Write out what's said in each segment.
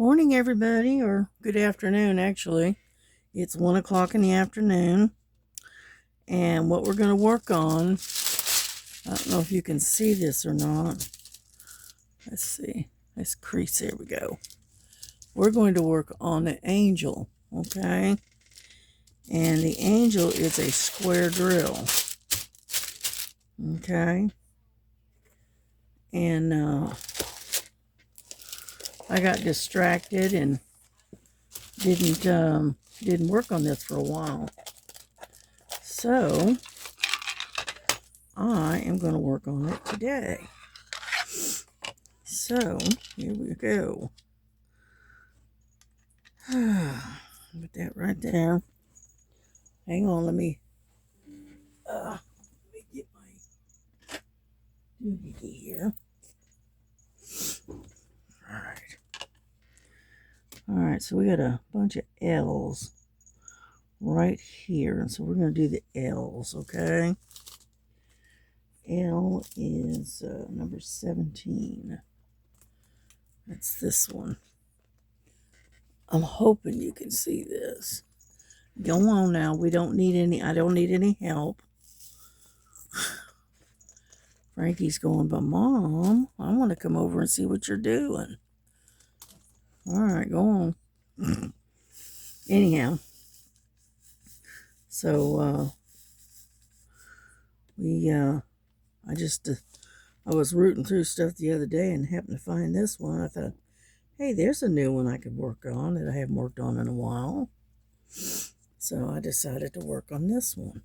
Morning, everybody, or good afternoon, actually. It's 1 o'clock in the afternoon, and what we're going to work on, I don't know if you can see this or not. Let's see. Let's crease. There we go. We're going to work on the angel, okay? And the angel is a square drill, okay? And I got distracted and didn't work on this for a while. So I am going to work on it today. So here we go. Put that right there. Hang on, let me get my doohickey here. Alright, so we got a bunch of L's right here. And so we're going to do the L's, okay? L is number 17. That's this one. I'm hoping you can see this. Go on now. I don't need any help. Frankie's going, but Mom, I want to come over and see what you're doing. All right, go on. Anyhow, so I was rooting through stuff the other day and happened to find this one. I thought, hey, there's a new one I could work on that I haven't worked on in a while. So I decided to work on this one.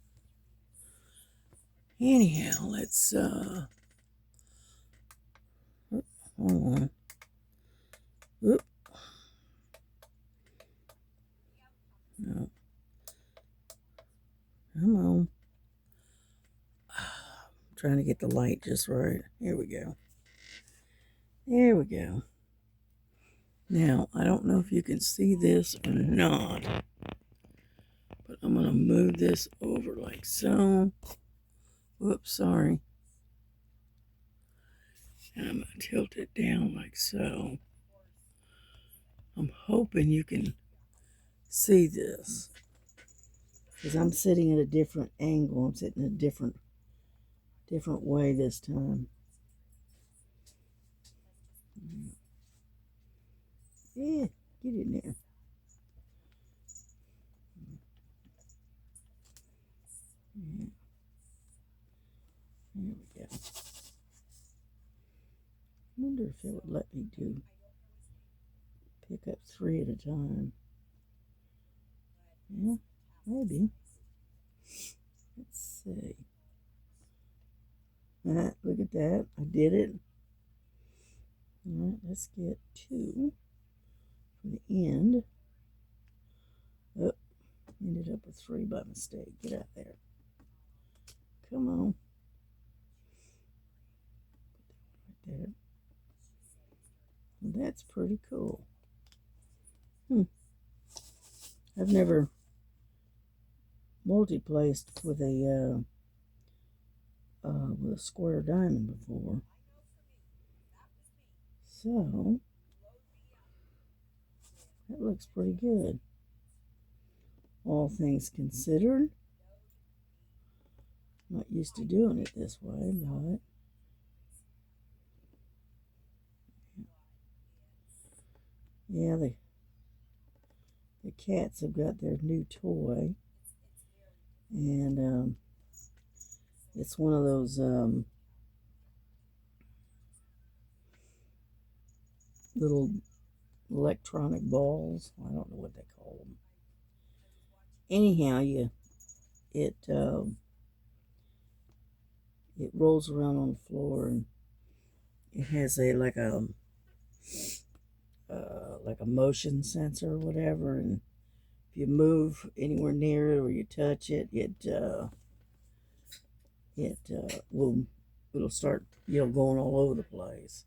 Anyhow, let's hold on. Oop. No. Come on. I'm trying to get the light just right. Here we go. There we go. Now, I don't know if you can see this or not, but I'm going to move this over like so. Whoops, sorry. And I'm going to tilt it down like so. I'm hoping you can see this, because I'm sitting at a different angle. I'm sitting a different way this time. Yeah, get in there. Yeah. There we go. I wonder if it would let me pick up 3 at a time. Yeah, maybe. Let's see. Look at that. I did it. All right, let's get 2 for the end. Oh, ended up with 3 by mistake. Get out there. Come on. Right there. Well, that's pretty cool. I've never multi-placed with a square diamond before. So that looks pretty good. All things considered. Not used to doing it this way, but yeah, the cats have got their new toy, and it's one of those little electronic balls. I don't know what they call them. Anyhow, it rolls around on the floor, and it has like a motion sensor or whatever, and if you move anywhere near it or you touch it, it'll start going all over the place.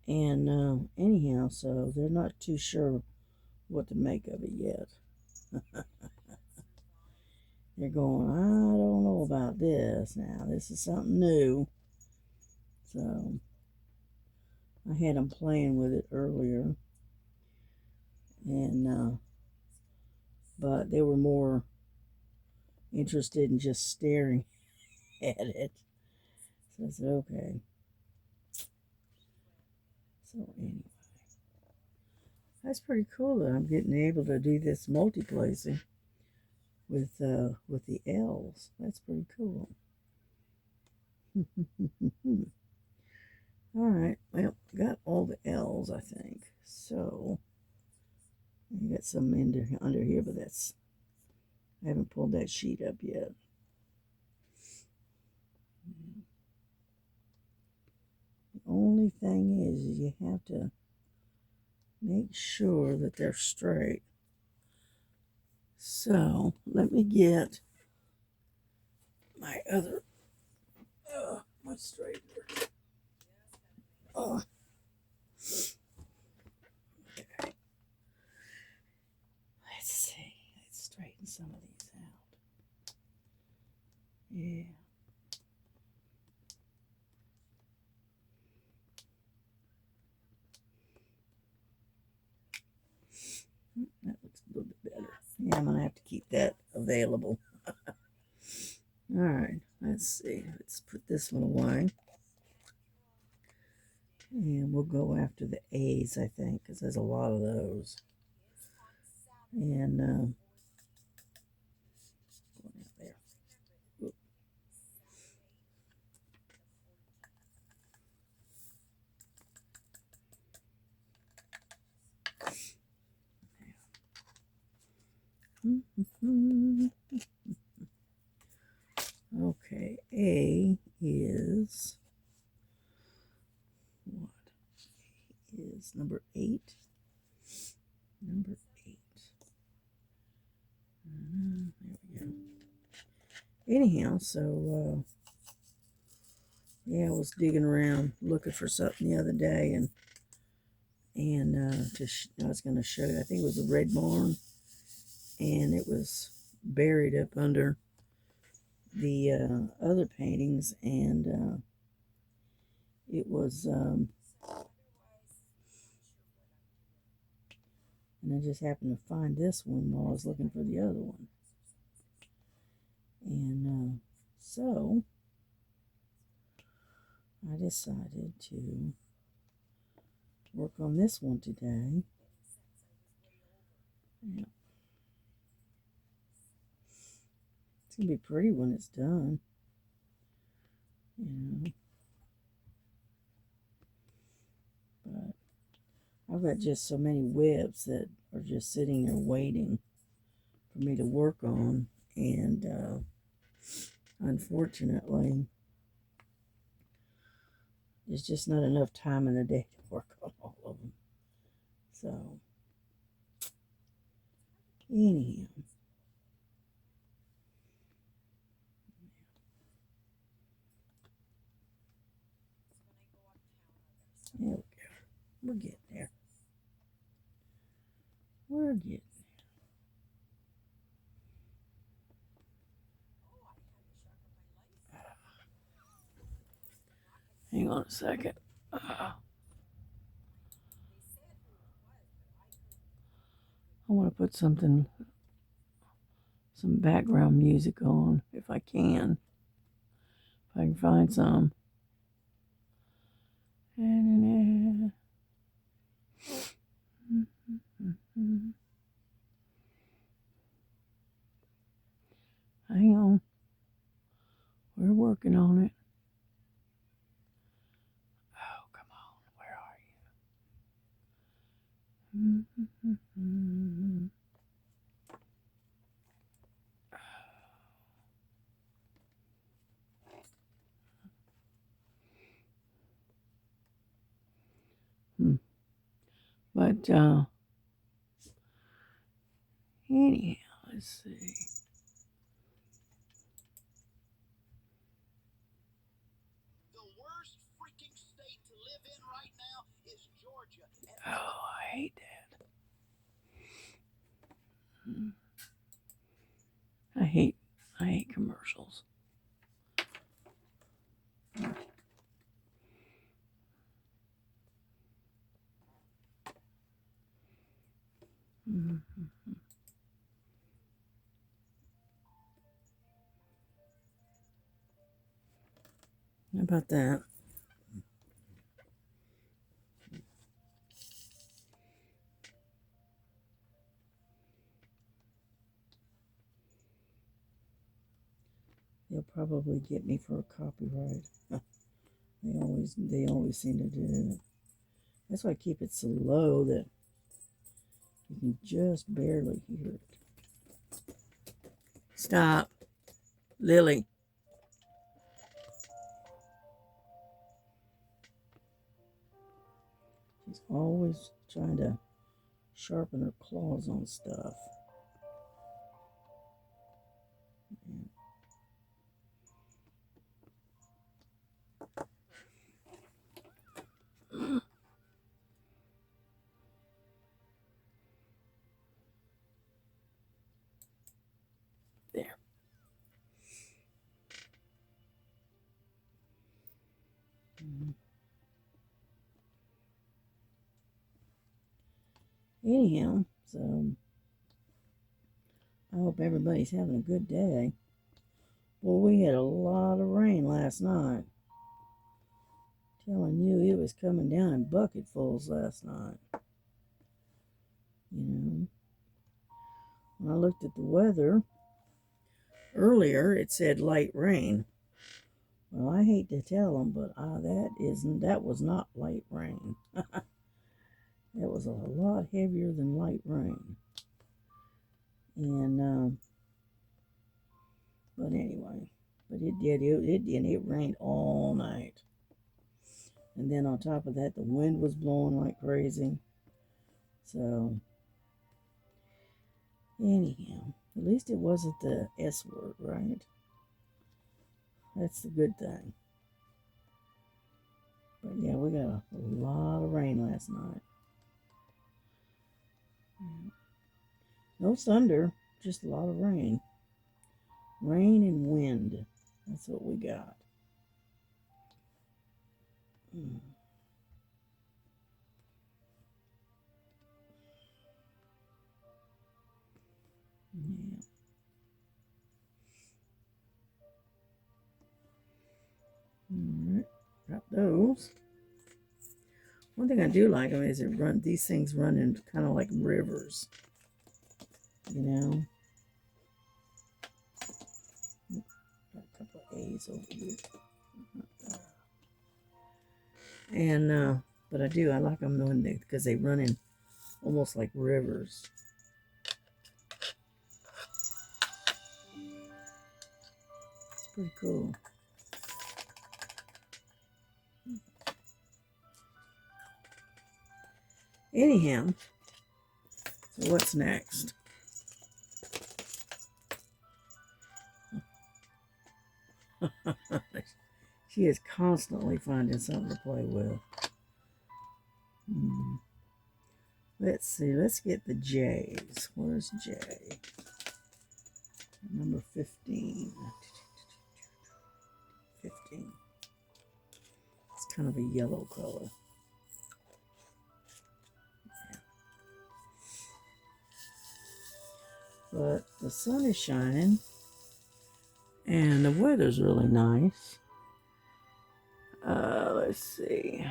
And anyhow, so they're not too sure what to make of it yet. They're going, I don't know about this now. This is something new. So I had them playing with it earlier. and but they were more interested in just staring at it. So I said, okay. So anyway, that's pretty cool that I'm getting able to do this multi-placing with the L's. That's pretty cool. All right, well, got all the L's, I think. So you got some under here, but I haven't pulled that sheet up yet. The only thing is you have to make sure that they're straight. So let me get my other my straightener. Okay. Let's see. Let's straighten some of these out. Yeah. That looks a little bit better. Yeah, I'm gonna have to keep that available. All right, let's see. Let's put this one away. And we'll go after the A's, I think, because there's a lot of those. And there. Oop. Okay, A is what? A is number 8. Number 8. There we go. Anyhow, so yeah, I was digging around looking for something the other day, and I was going to show you. I think it was a red barn, and it was buried up under the other paintings, and it was and I just happened to find this one while I was looking for the other one, and so I decided to work on this one today. Yeah. It's gonna be pretty when it's done, you know. But I've got just so many webs that are just sitting there waiting for me to work on, and unfortunately, there's just not enough time in the day to work on all of them. So, anyhow, there we go. We're getting there. We're getting there. Hang on a second. I want to put some background music on if I can. If I can find some. Hang on. We're working on it. Oh, come on. Where are you? But anyhow, let's see. Oh, I hate that. I hate commercials. Mhm. How about that? They'll probably get me for a copyright. They always seem to do it. That's why I keep it so low that you can just barely hear it. Stop, Lily. She's always trying to sharpen her claws on stuff. There. Anyhow, so I hope everybody's having a good day. Well, we had a lot of rain last night. Telling you, it was coming down in bucketfuls last night. You know, when I looked at the weather earlier, it said light rain. Well, I hate to tell them, but that was not light rain. That was a lot heavier than light rain. And but anyway, but it rained all night. And then on top of that, the wind was blowing like crazy. So anyhow, at least it wasn't the S word, right? That's the good thing. But yeah, we got a lot of rain last night. No thunder, just a lot of rain. Rain and wind. That's what we got. Mm. Yeah. All right. Got those. One thing I do like them is these things run in kind of like rivers. You know? Got a couple of A's over here. And but I like them because they run in almost like rivers. It's pretty cool. Anyhow, so what's next? She is constantly finding something to play with. Let's see. Let's get the J's. Where's J? Number 15. 15. It's kind of a yellow color. But the sun is shining and the weather's really nice. Let's see.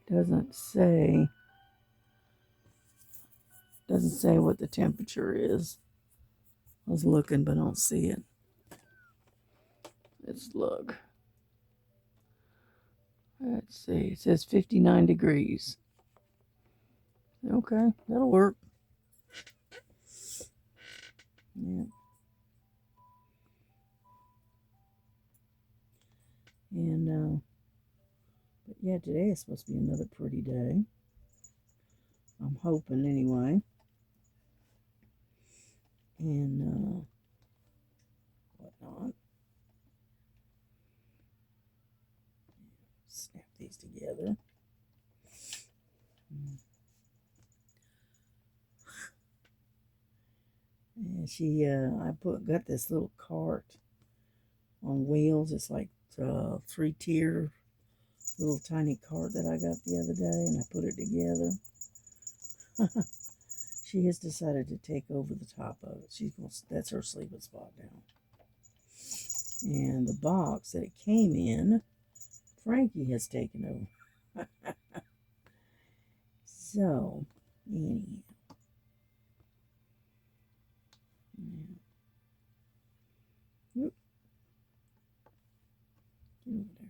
Doesn't say what the temperature is. I was looking, but I don't see it. Let's look. Let's see. It says 59 degrees. Okay, that'll work. Yeah. But yeah, today is supposed to be another pretty day. I'm hoping anyway. And whatnot. Snap these together. And got this little cart on wheels. It's like 3-tier little tiny cart that I got the other day, and I put it together. She has decided to take over the top of it. That's her sleeping spot now. And the box that it came in, Frankie has taken over. So, anyhow. Oop, get over there.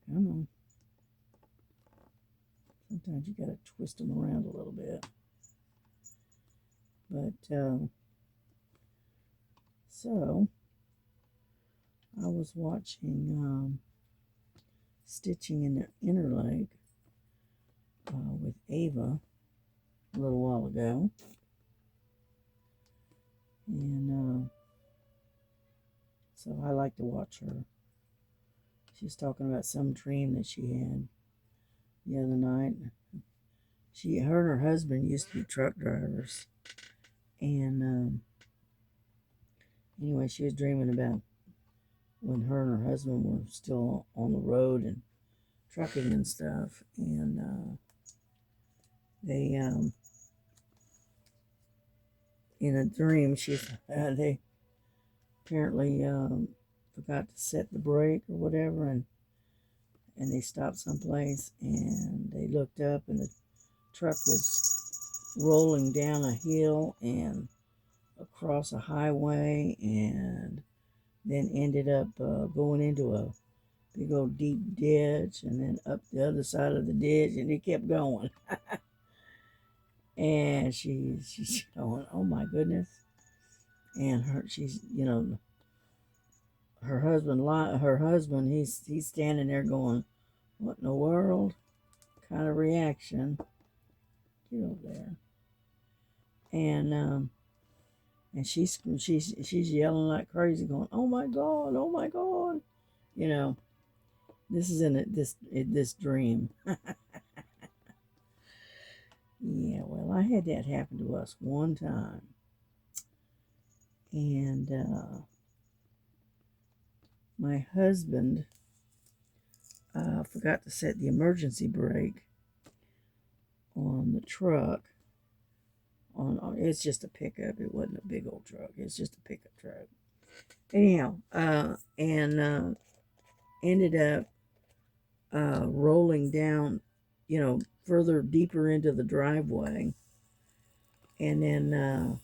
Come on. Sometimes you gotta twist them around a little bit. But, so, I was watching Stitching in the Inner Leg with Ava a little while ago. And so I like to watch her. She's talking about some dream that she had the other night. Her and her husband used to be truck drivers. And anyway, she was dreaming about when her and her husband were still on the road and trucking and stuff. And they, in a dream, they apparently forgot to set the brake or whatever, and they stopped someplace, and they looked up, and the truck was rolling down a hill and across a highway, and then ended up going into a big old deep ditch, and then up the other side of the ditch, and it kept going. And she's going, oh my goodness. And her husband, he's standing there going, what in the world kind of reaction? Get over there. And she's yelling like crazy, going, oh my God, oh my God. This is in this dream. Yeah, well, I had that happen to us one time. And my husband forgot to set the emergency brake on the truck. It's just a pickup. It wasn't a big old truck. It's just a pickup truck. Anyhow, and ended up rolling down, further deeper into the driveway, and then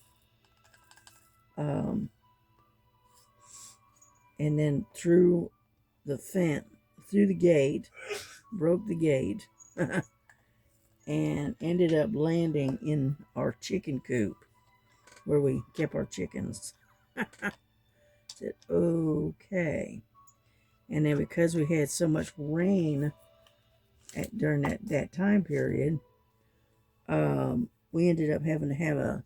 through the fence, through the gate, broke the gate, and ended up landing in our chicken coop where we kept our chickens. Said, okay. And then because we had so much rain during that time period, we ended up having to have a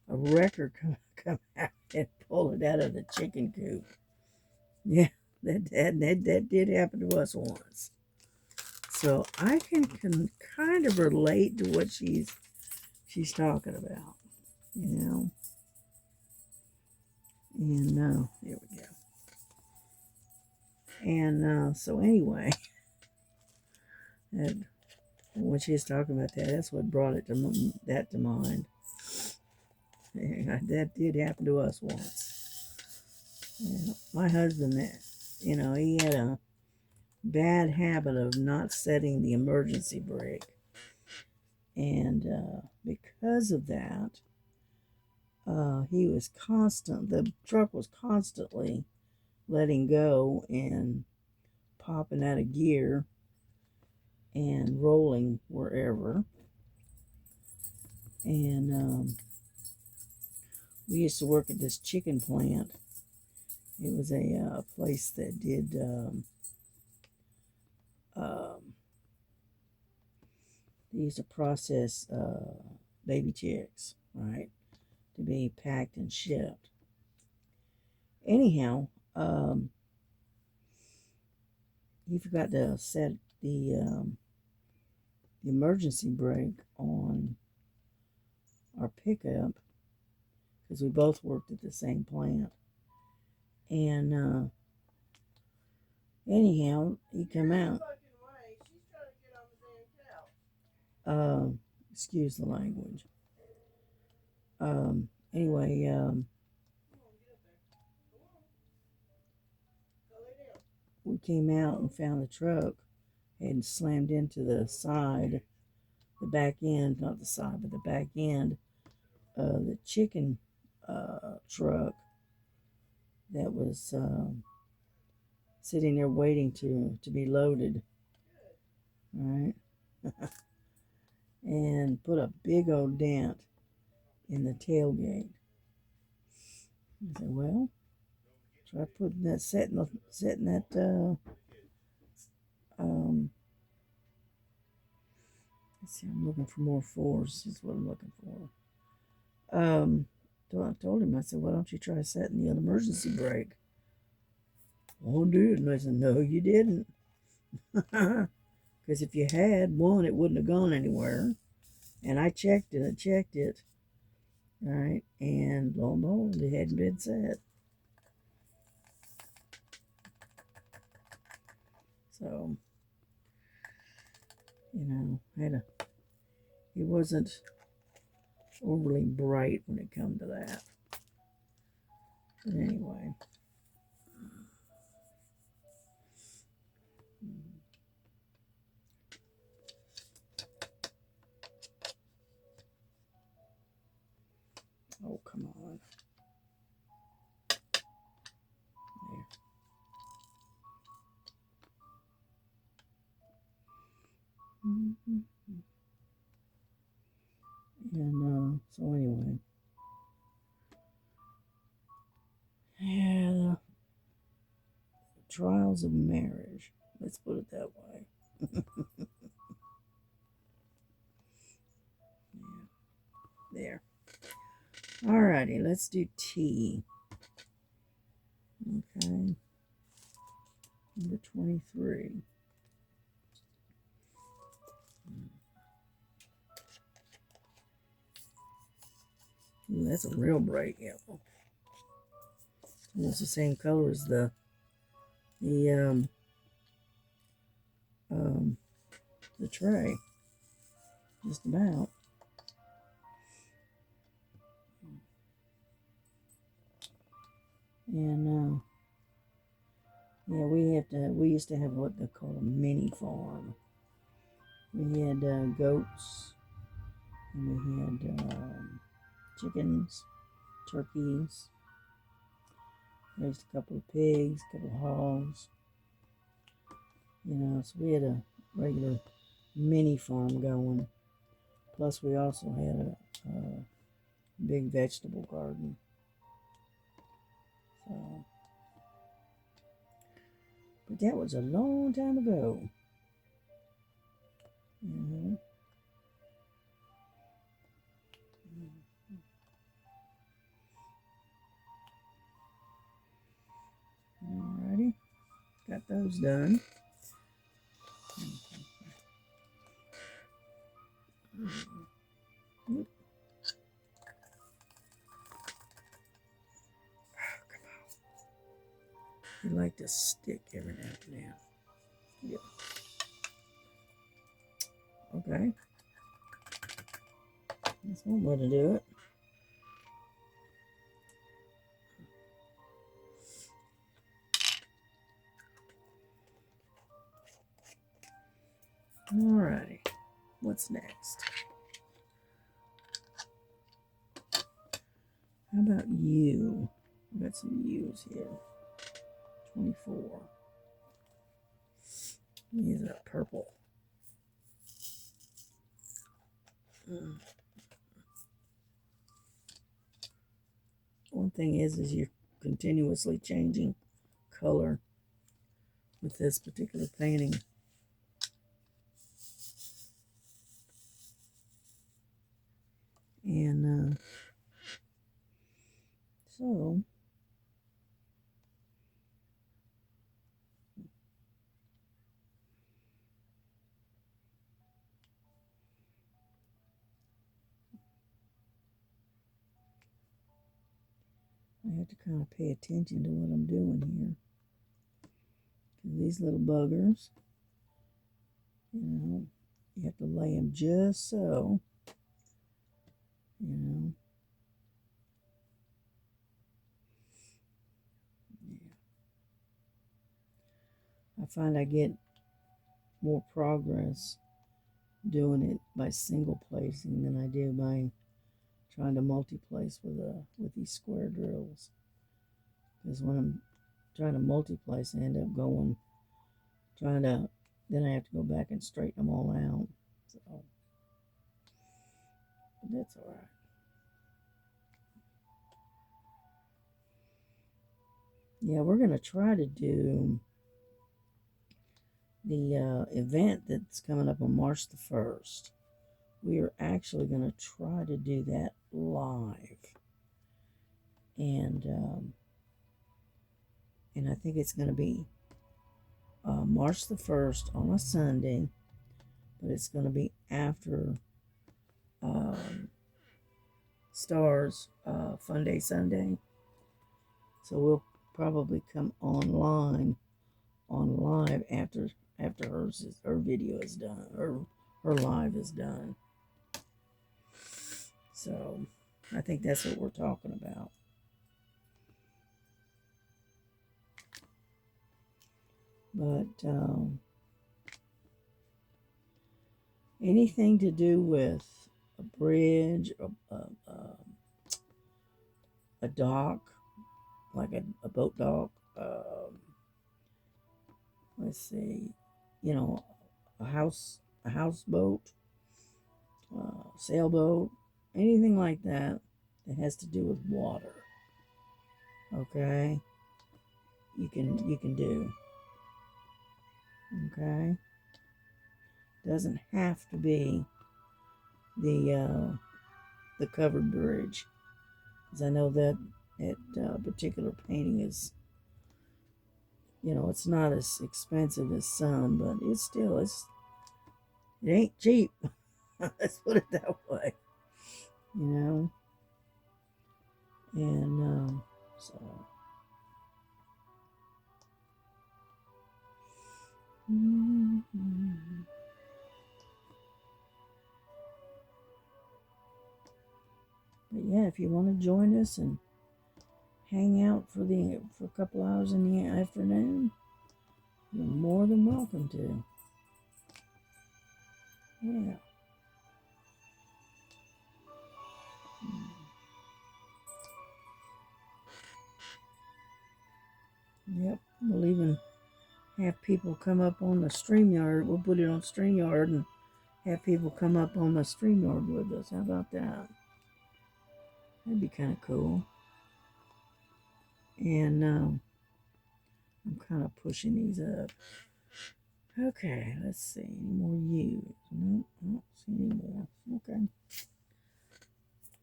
wrecker come out and pull it out of the chicken coop. Yeah, that did happen to us once. So I can kind of relate to what she's talking about, And there we go. And so anyway, when she was talking about that's what brought that to mind. That did happen to us once. My husband, he had a bad habit of not setting the emergency brake. And because of that, the truck was constantly letting go and popping out of gear and rolling wherever. And we used to work at this chicken plant. It was a place that did they used to process baby chicks, right, to be packed and shipped. Anyhow, he forgot to set the emergency brake on our pickup because we both worked at the same plant. And anyhow, he come out. Excuse the language. Anyway, we came out and found the truck had slammed into the side, the back end, not the side, but the back end of the chicken truck that was sitting there waiting to be loaded, right? And put a big old dent in the tailgate. I said, well, try putting that, setting that, let's see, I'm looking for more force, is what I'm looking for. So I told him, I said, why don't you try setting the emergency brake? Oh, dude. And I said, no, you didn't. Because if you had one, it wouldn't have gone anywhere. And I checked it, right? And lo and behold, it hadn't been set. So, it wasn't overly bright when it come to that. But anyway. Oh, come on. There. And so anyway. Yeah, the trials of marriage. Let's put it that way. Yeah. There. Alrighty, let's do T. Okay. Number 23. Ooh, that's a real bright yellow. Almost the same color as the tray. Just about. And yeah, we used to have what they call a mini farm. We had goats, and we had chickens, turkeys, raised a couple of pigs, a couple of hogs. So we had a regular mini farm going. Plus, we also had a big vegetable garden. So, but that was a long time ago. Alrighty, got those done. You like to stick every now and then. Yep. Okay. That's one way to do it. Alrighty. What's next? How about U? I've got some U's here. 24. These are purple. One thing is you're continuously changing color with this particular painting. And so I have to kind of pay attention to what I'm doing here. These little buggers, You have to lay them just so, you know. I find I get more progress doing it by single placing than I do by trying to multi-place with these square drills. Because when I'm trying to multi-place, I end up then I have to go back and straighten them all out. So, but that's all right. Yeah, we're going to try to do the event that's coming up on March the 1st. We are actually going to try to do that live. And I think it's going to be March the 1st on a Sunday, but it's going to be after Stars Fun Day Sunday. So we'll probably come on live after her video is done, her live is done. So I think that's what we're talking about. But anything to do with a bridge, a dock, like a boat dock, let's see, you know, a houseboat, sailboat, anything like that that has to do with water. Okay, you can do. Okay, doesn't have to be the covered bridge, because I know that particular painting is, you know, it's not as expensive as some, but it ain't cheap. Let's put it that way, you know. And so but yeah, if you want to join us and hang out for a couple hours in the afternoon, you're more than welcome to. Yeah. Yep. We'll even have people come up on the StreamYard. We'll put it on StreamYard and have people come up on the StreamYard with us. How about that? That'd be kind of cool. And I'm kind of pushing these up. Okay, let's see. Any more U's? Nope, I don't see any more. Okay.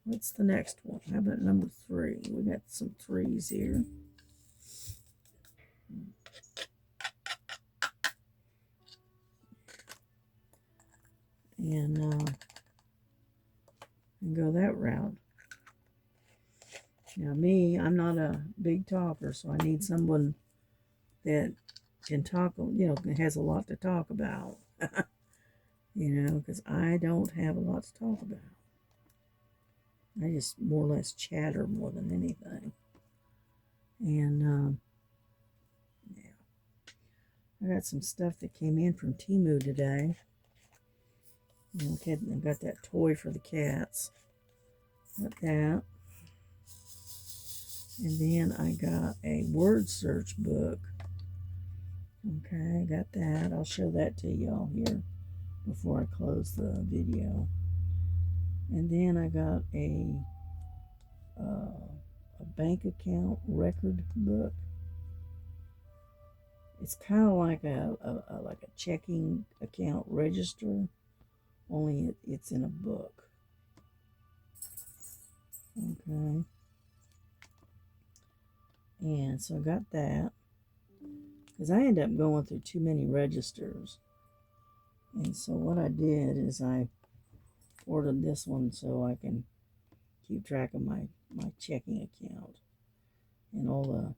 What's the next one? How about number 3? We got some 3s here. And go that route. Now me, I'm not a big talker, so I need someone that can talk, you know, has a lot to talk about. You know, because I don't have a lot to talk about. I just more or less chatter more than anything. And yeah, I got some stuff that came in from Temu today. I got that toy for the cats. Got that. And then I got a word search book. Okay, I got that. I'll show that to y'all here before I close the video. And then I got a bank account record book. It's kind of like a checking account register, only it's in a book. Okay. And so I got that, because I end up going through too many registers. And so what I did is I ordered this one so I can keep track of my checking account and all the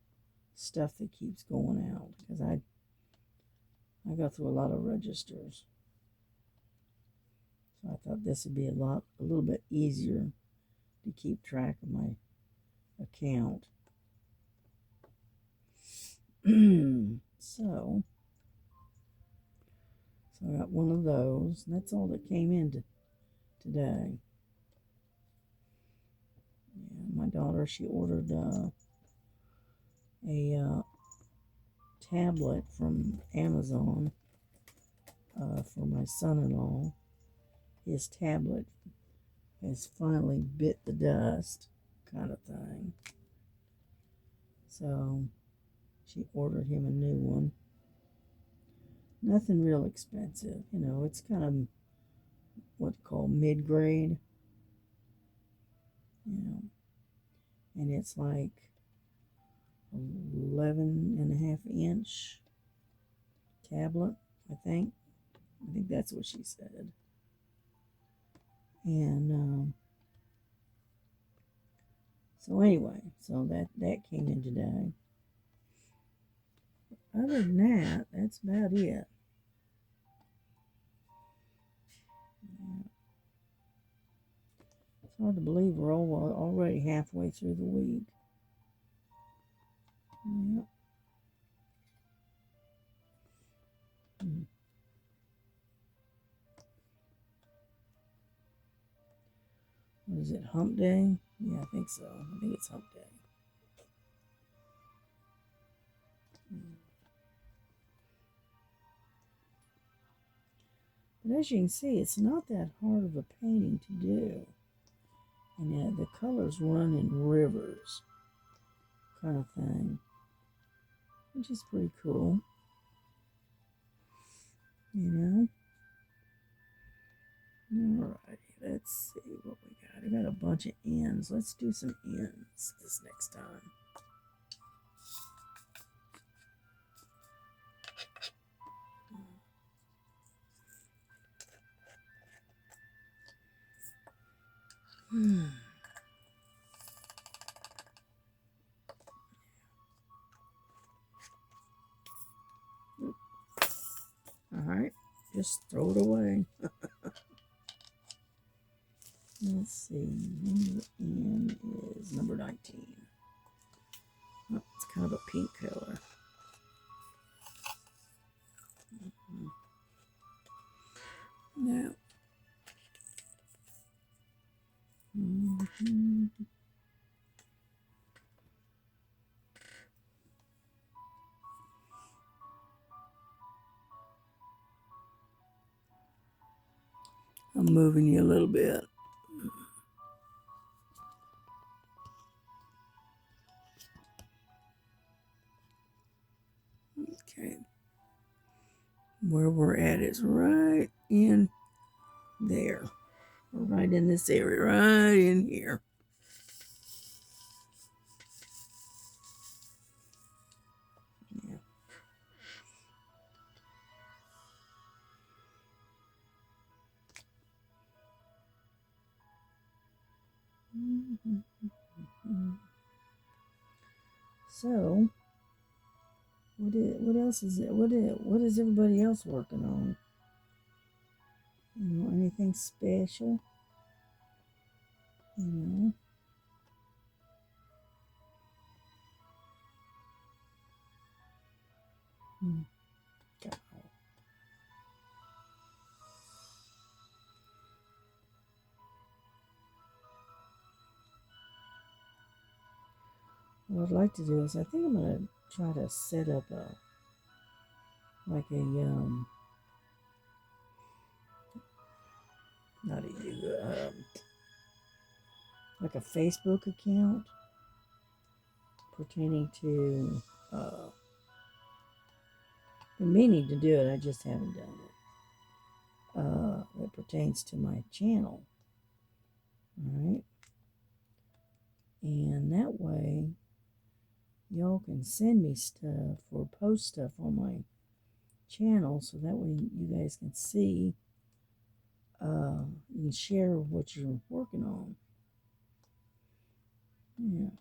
stuff that keeps going out, because I go through a lot of registers. So I thought this would be a little bit easier to keep track of my account. So I got one of those. And that's all that came in today. Yeah, my daughter, she ordered a tablet from Amazon for my son-in-law. His tablet has finally bit the dust, kind of thing. So she ordered him a new one. Nothing real expensive, you know. It's kind of what you call mid-grade, you know. And it's like 11.5-inch tablet, I think. I think that's what she said. And so anyway, so that came in today. Other than that, that's about it. Yeah. It's hard to believe we're already halfway through the week. Yep. What is it, hump day? Yeah, I think so. I think it's hump day. But as you can see, it's not that hard of a painting to do. And the colors run in rivers, kind of thing, which is pretty cool. You know? Alrighty, let's see what we got. I got a bunch of ends. Let's do some ends this next time. Alright, just throw it away. Let's see, number N is number 19. Oh, it's kind of a pink color. Now, I'm moving you a little bit. Okay. Where we're at is right in there. We're right in this area, right in here. Yeah. So, what else is it? What is everybody else working on? You know, anything special? You know. God. What I'd like to do is I think I'm gonna try to set up like a not a like a Facebook account pertaining to been meaning to do it, I just haven't done it. It pertains to my channel. Alright. And that way y'all can send me stuff or post stuff on my channel so that way you guys can see you can share what you're working on. Yeah.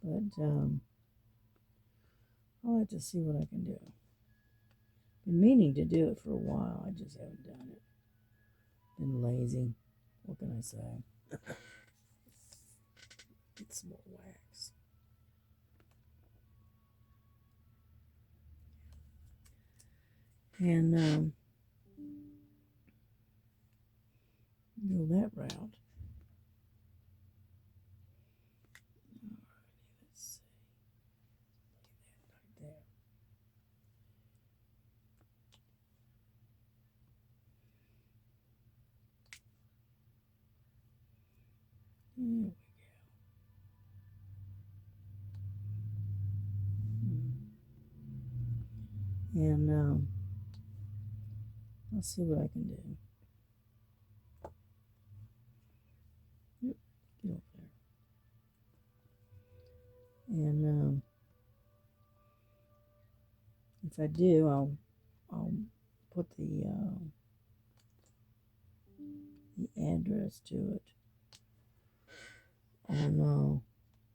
But I'll have to see what I can do. Been meaning to do it for a while. I just haven't done it. Been lazy. What can I say? Get some more wax. And go that route. Let's see. Lay that right there. There we go. And I'll see what I can do. Yep, get over there. And if I do, I'll put the address to it on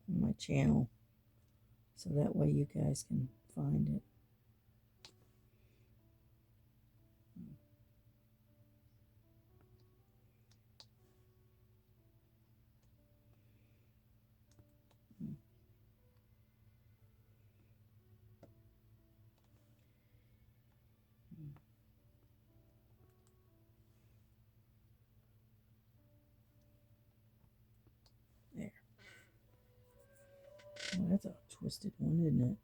my channel, so that way you guys can find it. There. Oh, that's a twisted one, isn't it?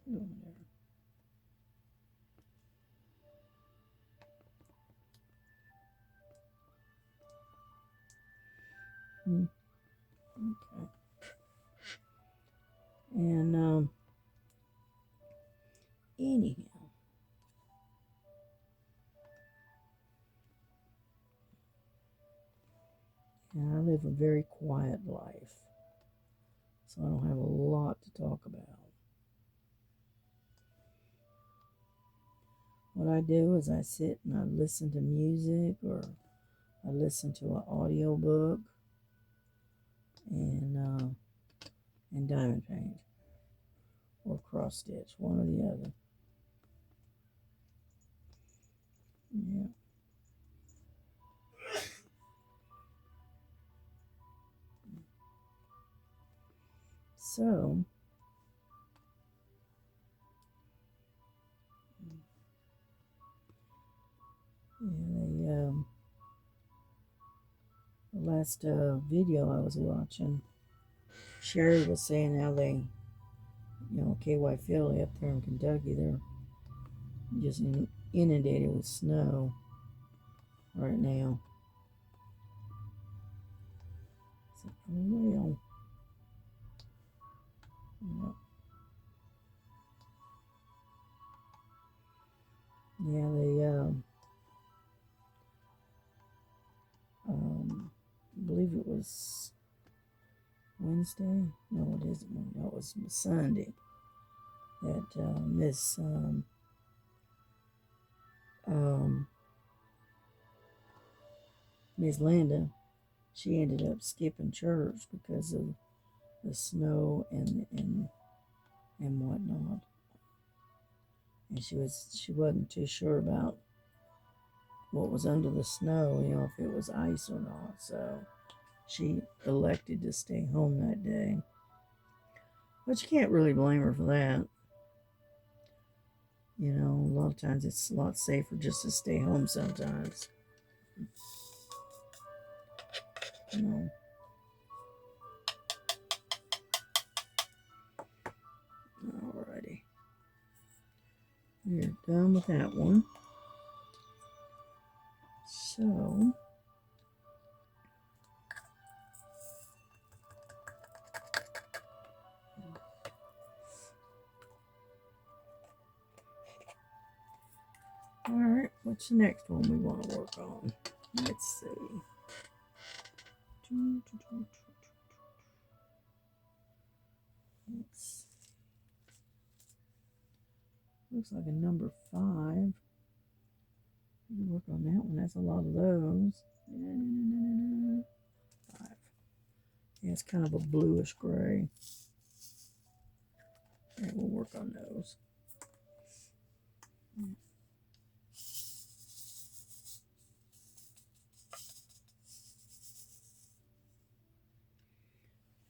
Get over there. Okay. And anyhow, I live a very quiet life, so I don't have a lot to talk about. What I do is I sit and I listen to music, or I listen to an audio book, and diamond paint or cross stitch, one or the other. Yeah. So yeah, the last video I was watching, Sherry was saying how they, KY Philly up there in Kentucky, they're just inundated with snow right now. So, well, yeah, they, I believe it was Wednesday. No, it isn't. No, it was Sunday. That Miss Linda, she ended up skipping church because of the snow and whatnot. And she wasn't too sure about what was under the snow, if it was ice or not. So she elected to stay home that day. But you can't really blame her for that. A lot of times it's a lot safer just to stay home sometimes. Alrighty. We're done with that one. So alright, what's the next one we want to work on? Let's see. Looks like a number 5. You work on that one. That's a lot of those. 5. Yeah, it's kind of a bluish gray. Yeah, we'll work on those.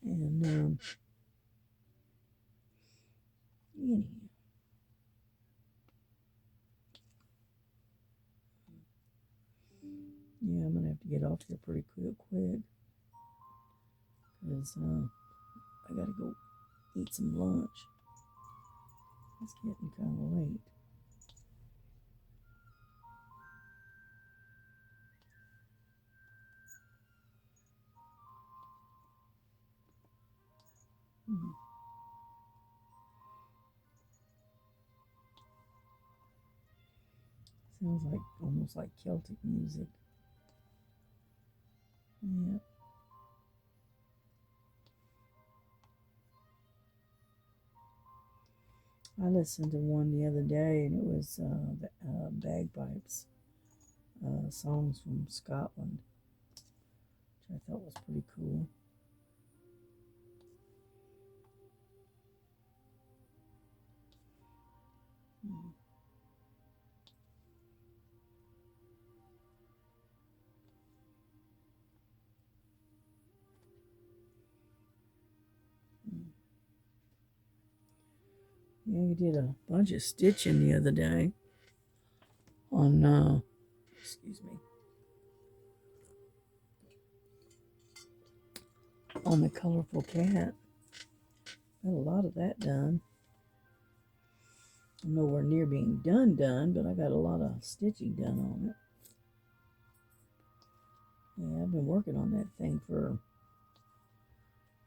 And anyhow. Yeah, I'm gonna have to get off here pretty quick, because I gotta go eat some lunch. It's getting kind of late. Sounds like almost like Celtic music. Yeah. I listened to one the other day, and it was bagpipes, songs from Scotland, which I thought was pretty cool. Mm. Yeah, you did a bunch of stitching the other day on, excuse me, on the colorful cat. Got a lot of that done. I'm nowhere near being done, but I got a lot of stitching done on it. Yeah, I've been working on that thing for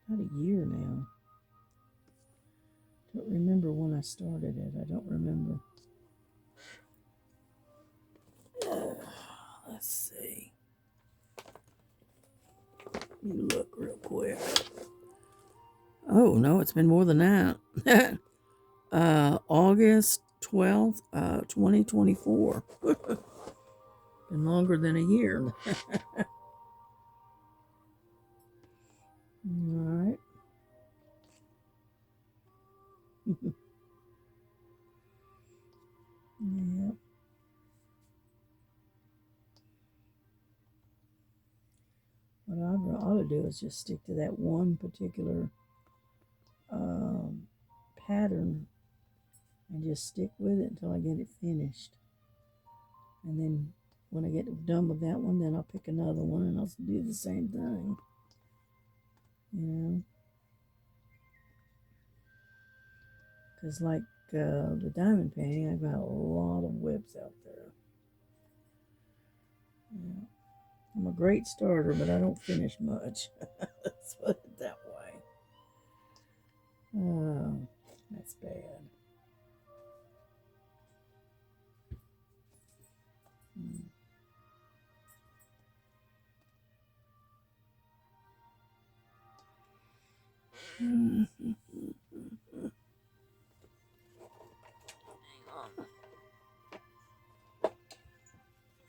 about a year now. Don't remember when I started it. I don't remember. Let's see. You look real quick. Oh, no, it's been more than that. August 12th, 2024. Been longer than a year. All right. Yeah. What I ought to do is just stick to that one particular pattern and just stick with it until I get it finished. And then when I get done with that one, then I'll pick another one and I'll do the same thing. You know? Because like the diamond painting, I've got a lot of whips out there. Yeah. I'm a great starter, but I don't finish much. Let's put it that way. Oh, that's bad. Mm.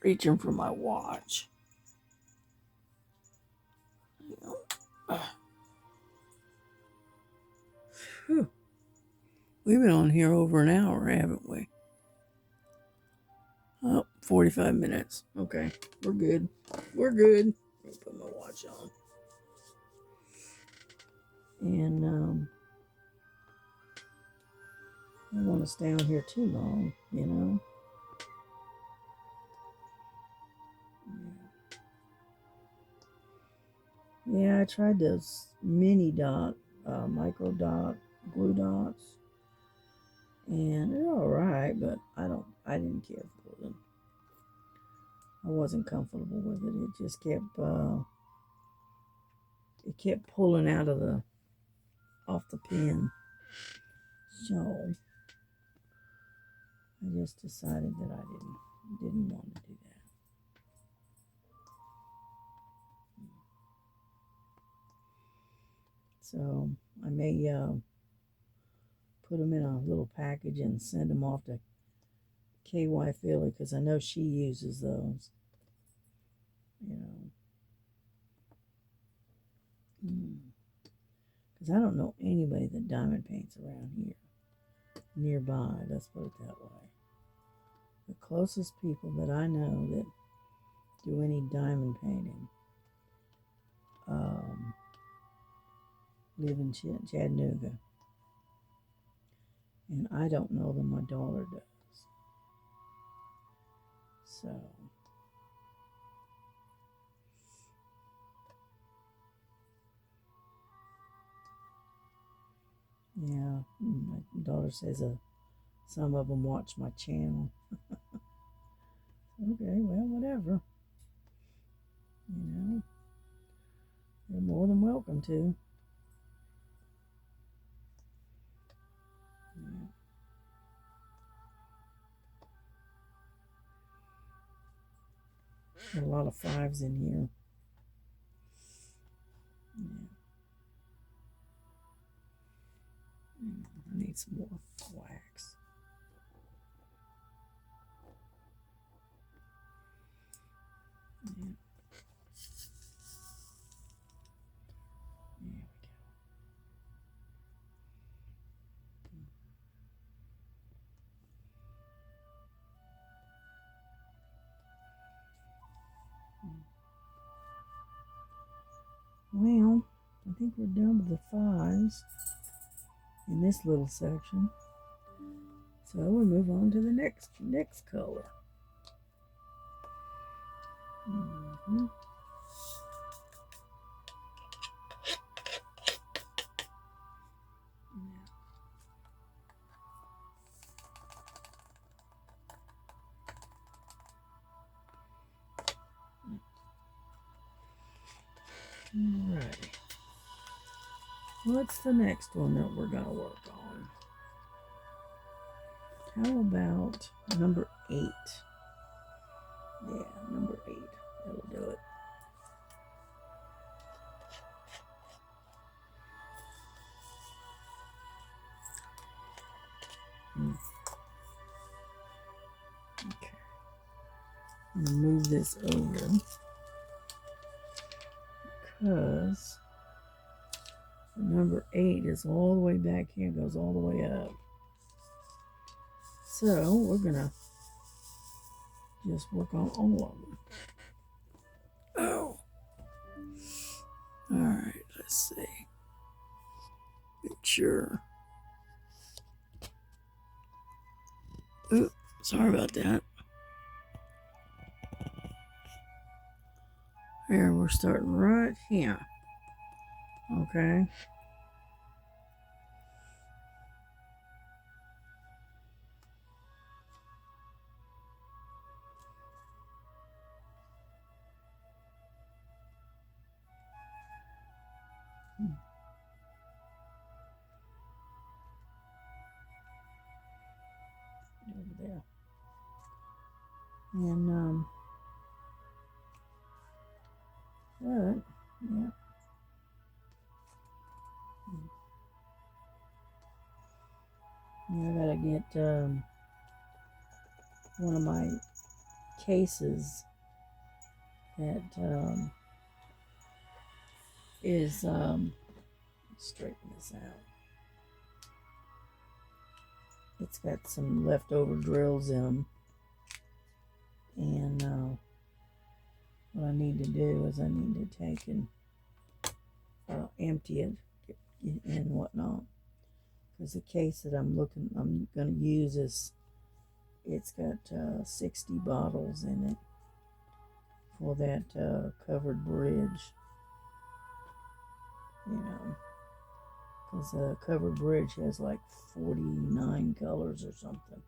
Reaching for my watch. Whew. We've been on here over an hour, haven't we? Oh, 45 minutes. Okay, we're good. We're good. Let me put my watch on. And I don't want to stay on here too long, you know? Yeah, I tried those mini dot, micro dot glue dots, and they're all right, but I didn't care for them. I wasn't comfortable with it. It just kept pulling out of off the pin. So I just decided that I didn't want to do that. So I may put them in a little package and send them off to KY Philly because I know she uses those. You know. Because I don't know anybody that diamond paints around here. Nearby, let's put it that way. The closest people that I know that do any diamond painting live in Chattanooga. And I don't know them, my daughter does. So, yeah, my daughter says some of them watch my channel. Okay, well, whatever. You know, they're more than welcome to. Yeah. A lot of fives in here. Yeah. I need some more wax. Yeah. There we go. Well, I think we're done with the fives in this little section. So we'll move on to the next color. Mm-hmm. Alright. What's the next one that we're going to work on? How about number 8? Yeah, number 8. That'll do it. Okay. I'm going to move this over because number 8 is all the way back here, goes all the way up. So we're going to just work on all of them. Oh. Alright, let's see. Make sure. Oops, sorry about that. Here, we're starting right here. Okay. Over there. And, but, yeah. I gotta get, one of my cases that, is, straighten this out. It's got some leftover drills in them. And, what I need to do is I need to take and empty it and whatnot. Because the case that I'm going to use it's got 60 bottles in it for that covered bridge. You know, because a covered bridge has like 49 colors or something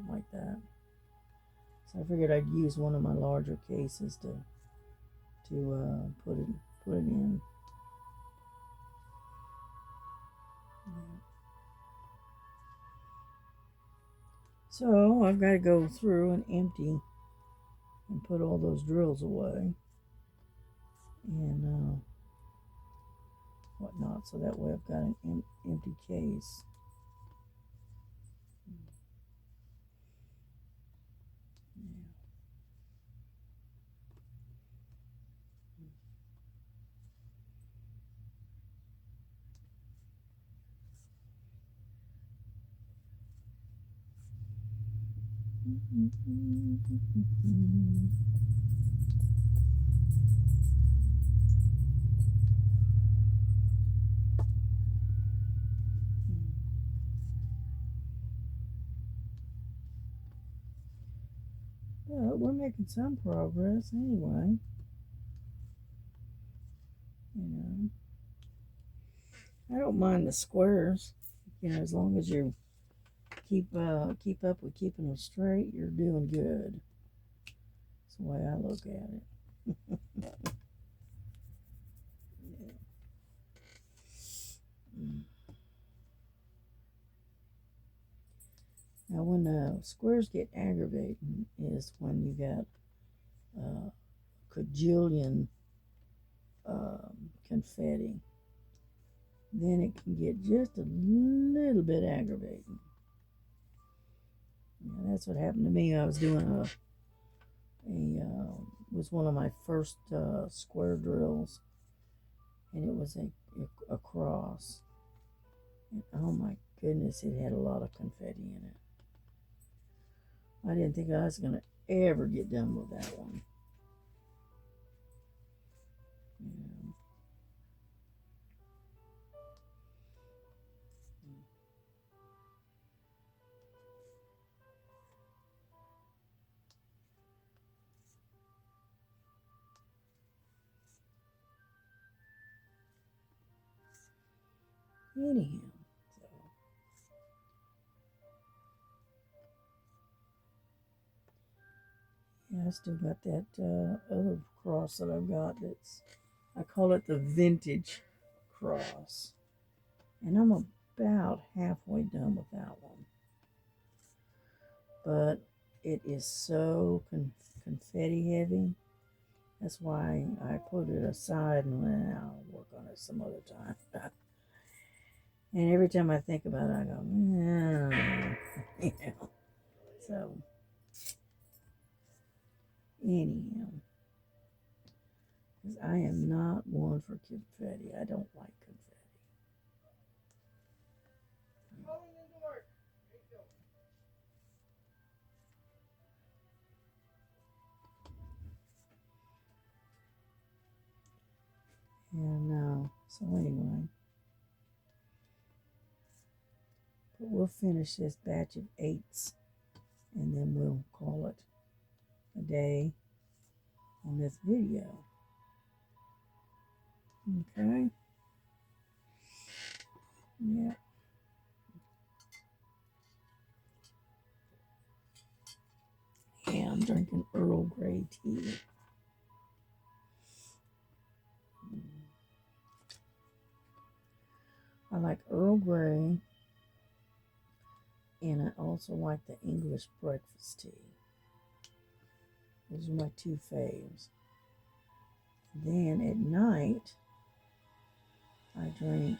like that. So I figured I'd use one of my larger cases to put it in. Yeah. So I've got to go through and empty and put all those drills away and whatnot, so that way I've got an empty case. But we're making some progress anyway. You know, I don't mind the squares. You know, as long as you keep up with keeping them straight, you're doing good. That's the way I look at it. Now, when the squares get aggravating, is when you got cajillion confetti. Then it can get just a little bit aggravating. Yeah, that's what happened to me. I was doing was one of my first square drills, and it was a cross. And oh my goodness, it had a lot of confetti in it. I didn't think I was gonna ever get done with that one. Anyhow, so yeah, I still got that other cross that I've got. I call it the vintage cross, and I'm about halfway done with that one. But it is so confetti heavy. That's why I put it aside and went, I'll work on it some other time. And every time I think about it, I go, you know. So, anyhow, because I am not one for confetti. I don't like confetti. And so anyway, but we'll finish this batch of 8s, and then we'll call it a day on this video. Okay. Yeah. Yeah, I'm drinking Earl Grey tea. I like Earl Grey, and I also like the English breakfast tea. Those are my 2 faves. Then at night, I drink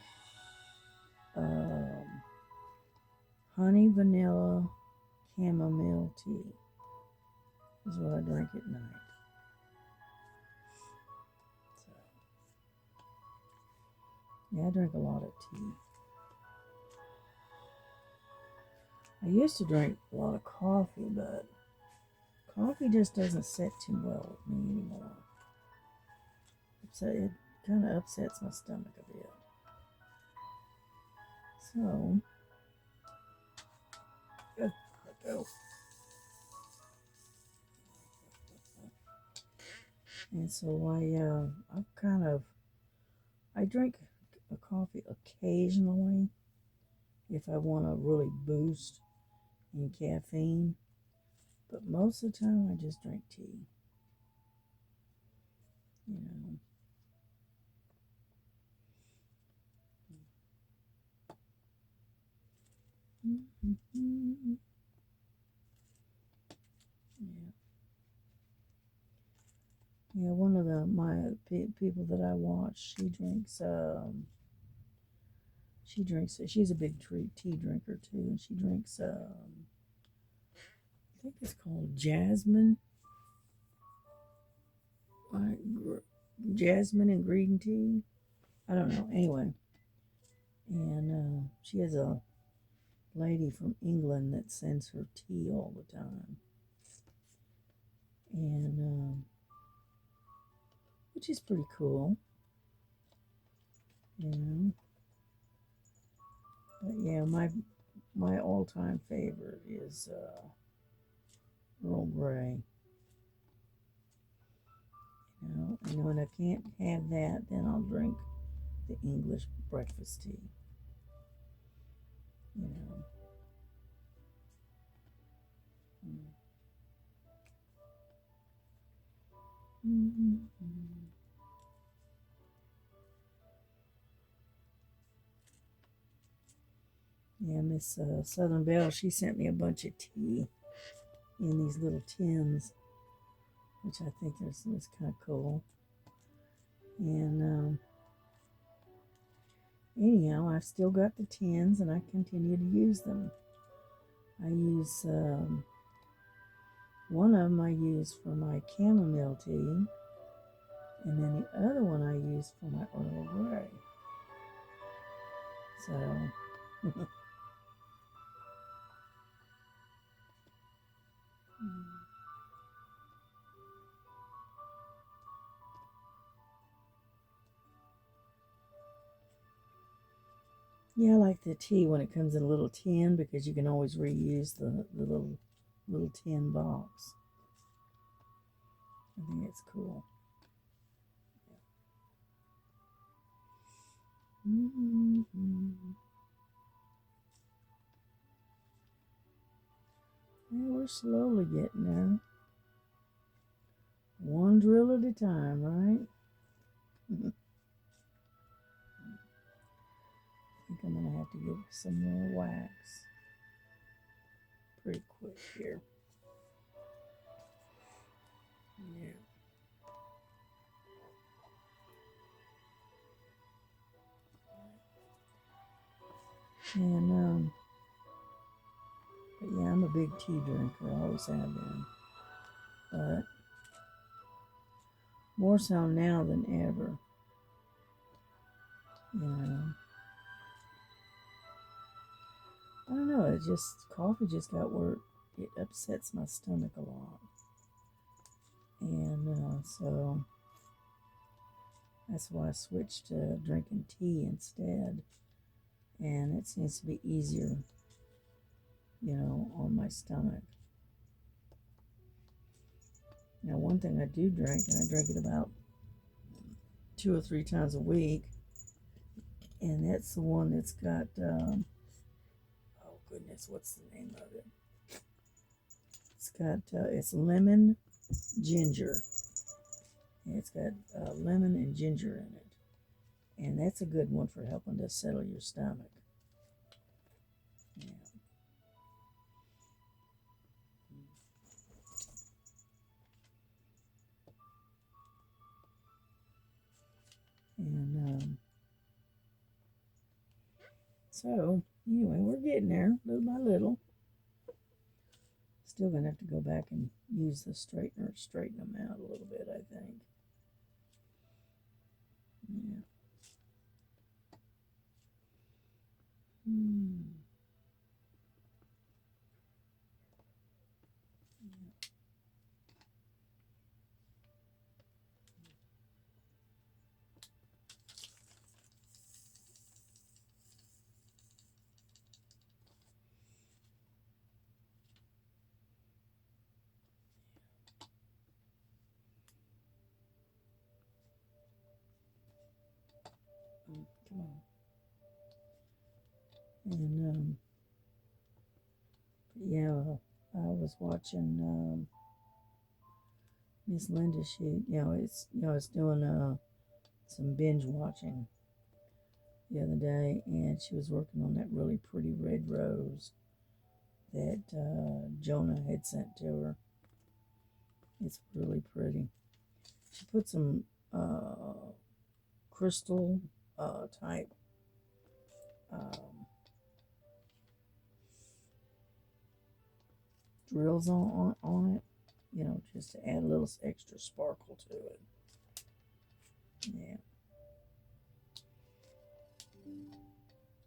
honey vanilla chamomile tea. Is what I drink at night. So, yeah, I drink a lot of tea. I used to drink a lot of coffee, but coffee just doesn't sit too well with me anymore. So it kind of upsets my stomach a bit. So, let go. And so I drink a coffee occasionally if I want to really boost in caffeine, but most of the time I just drink tea. You know. Mm-hmm. Yeah. Yeah, one of my people that I watch, she's a big tea drinker too, and she drinks, I think it's called jasmine, like jasmine and green tea. I don't know. Anyway, and she has a lady from England that sends her tea all the time. And, which is pretty cool. You know. But yeah, my all-time favorite is Earl Grey. You know, and when I can't have that, then I'll drink the English breakfast tea. You know. Mm-hmm. Yeah, Miss Southern Belle, she sent me a bunch of tea in these little tins, which I think was kind of cool. And anyhow, I've still got the tins, and I continue to use them. I use one of them I use for my chamomile tea, and then the other one I use for my Earl Grey. So, yeah, I like the tea when it comes in a little tin because you can always reuse the little tin box. I think it's cool. Mm-hmm. Yeah, we're slowly getting there. One drill at a time, right? I think I'm going to have to give some more wax pretty quick here. Yeah. And, but yeah, I'm a big tea drinker. I always have been. But more so now than ever. You know, I don't know. Coffee just got where it upsets my stomach a lot. And so that's why I switched to drinking tea instead. And it seems to be easier, you know, on my stomach. Now, one thing I do drink, and I drink it about 2 or 3 times a week, and that's the one that's got, oh goodness, what's the name of it? It's lemon ginger. It's got lemon and ginger in it. And that's a good one for helping to settle your stomach. Yeah. And so, anyway, we're getting there little by little. Still going to have to go back and use the straightener to straighten them out a little bit, I think. Yeah. Hmm. Come on. And yeah, I was watching Miss Linda. It's doing some binge watching the other day, and she was working on that really pretty red rose that Jonah had sent to her. It's really pretty. She put some crystal type um, drills on it, you know, just to add a little extra sparkle to it. Yeah.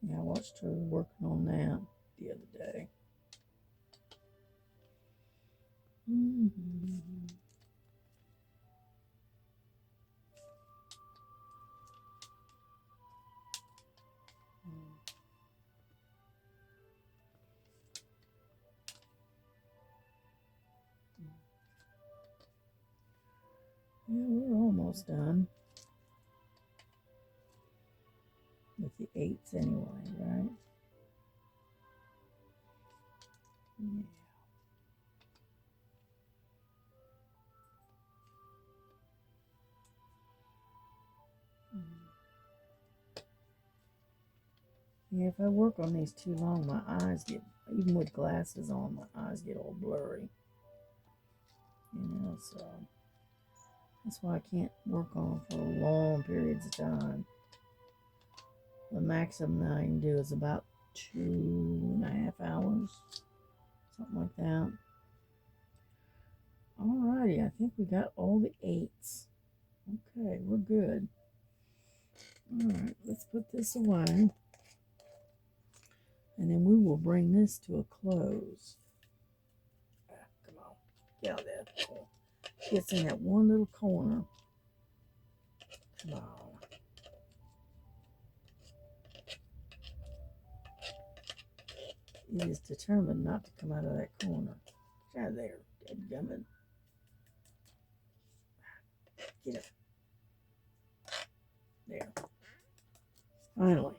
Yeah, I watched her working on that. the other day. Mm-hmm. Yeah, we're almost done with the 8s anyway, right? Yeah. Yeah, if I work on these too long, my eyes get, even with glasses on, my eyes get all blurry. So that's why I can't work on them for long periods of time. The maximum I can do is about 2.5 hours, something like that. Alrighty, I think we got all the 8s. Okay, we're good. Alright, let's put this away. And then we will bring this to a close. Come on, get out there. Gets in that one little corner. Come on. He is determined not to come out of that corner. Get out of there, deadgummit. Get it. There. Finally.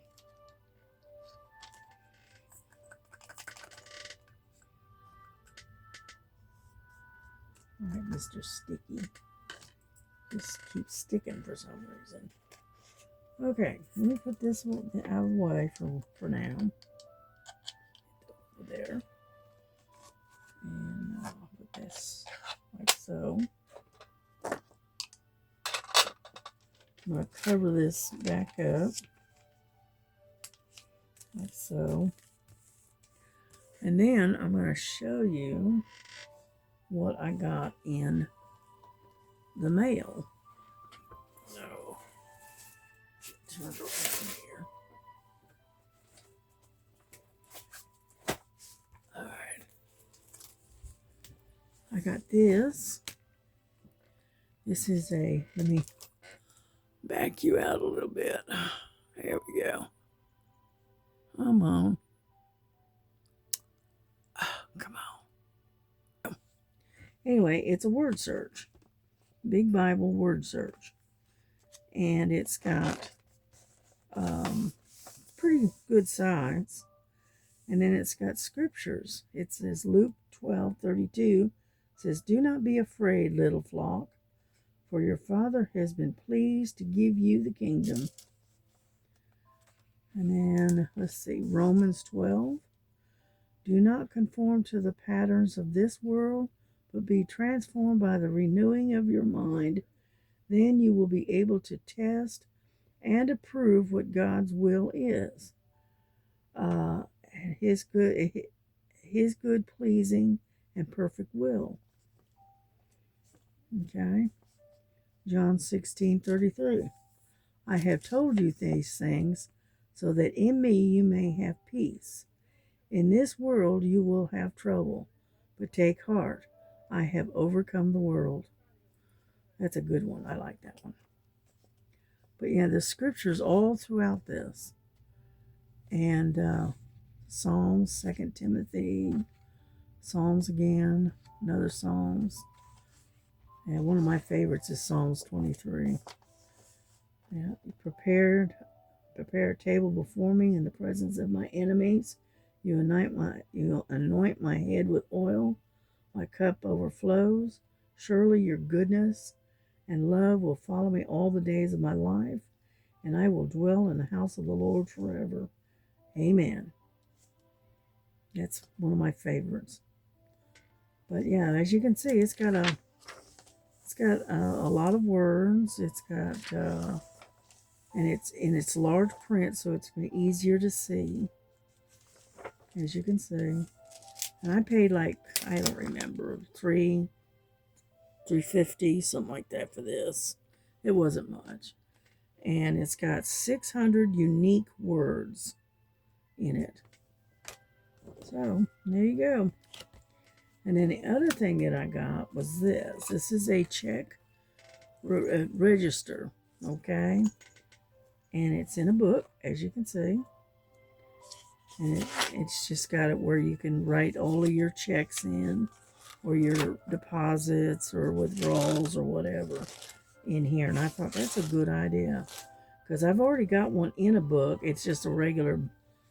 Alright, Mr. Sticky. Just keeps sticking for some reason. Okay, let me put this one out of the way for now. Over there. And I'll put this like so. I'm going to cover this back up. Like so. And then I'm going to show you what I got in the mail. So, turn it around here. Alright. I got this. This is let me back you out a little bit. There we go. Come on. Come on. Anyway, it's a word search. Big Bible word search. And it's got pretty good size. And then it's got scriptures. It says Luke 12:32 says, "Do not be afraid, little flock, for your Father has been pleased to give you the kingdom." And then, let's see, Romans 12. "Do not conform to the patterns of this world, but be transformed by the renewing of your mind. Then you will be able to test and approve what God's will is. His good, pleasing, and perfect will." Okay. John 16:33. "I have told you these things so that in me you may have peace. In this world you will have trouble, but take heart. I have overcome the world." That's a good one. I like that one. But yeah, the scriptures all throughout this. And Psalms, 2 Timothy, Psalms again, another Psalms. And one of my favorites is Psalms 23. Yeah, prepare a table before me in the presence of my enemies. You anoint my head with oil. My cup overflows. Surely your goodness and love will follow me all the days of my life, and I will dwell in the house of the Lord forever. Amen. That's one of my favorites. But yeah, as you can see, it's got a lot of words. It's got and it's large print, so it's easier to see, as you can see. And I paid like, I don't remember, $3.50, something like that for this. It wasn't much. And it's got 600 unique words in it. So there you go. And then the other thing that I got was this. This is a check register, okay? And it's in a book, as you can see. And it's just got it where you can write all of your checks in, or your deposits or withdrawals or whatever in here. And I thought that's a good idea, because I've already got one in a book. It's just a regular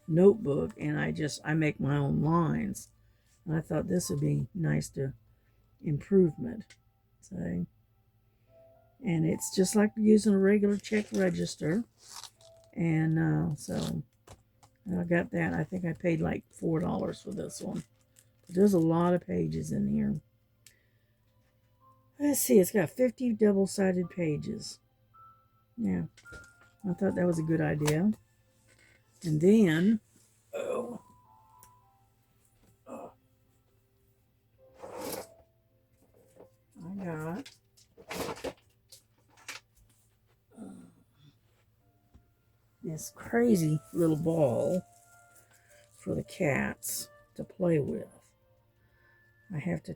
notebook, and I make my own lines. And I thought this would be nice to improvement. See? And it's just like using a regular check register. And so I got that. I think I paid like $4 for this one. But there's a lot of pages in here. Let's see, it's got 50 double-sided pages. Yeah, I thought that was a good idea. And then, I got this crazy little ball for the cats to play with. I have to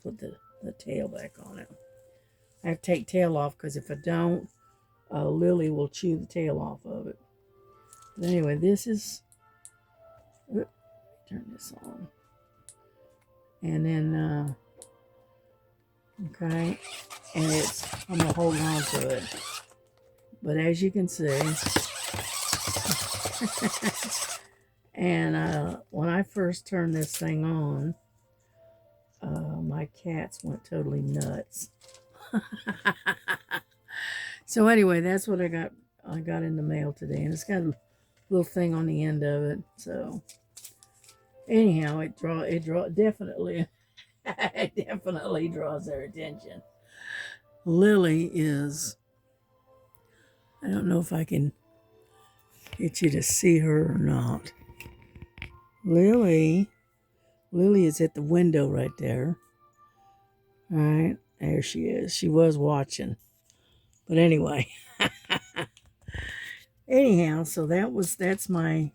put the tail back on it. I have to take tail off, because if I don't, Lily will chew the tail off of it. But anyway, this is, turn this on. And then, okay, and I'm going to hold on to it. But as you can see, and when I first turned this thing on, my cats went totally nuts. So anyway, that's what I got in the mail today, and it's got a little thing on the end of it. So anyhow, it definitely it definitely draws their attention. Lily is, I don't know if I can get you to see her or not. Lily is at the window right there. All right, there she is. She was watching. But anyway, anyhow, so that's my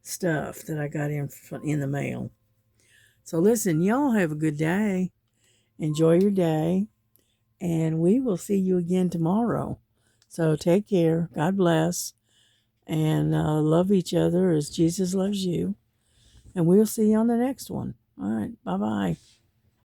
stuff that I got in the mail. So listen, y'all have a good day. Enjoy your day, and we will see you again tomorrow. So take care. God bless, and love each other as Jesus loves you. And we'll see you on the next one. All right, bye-bye.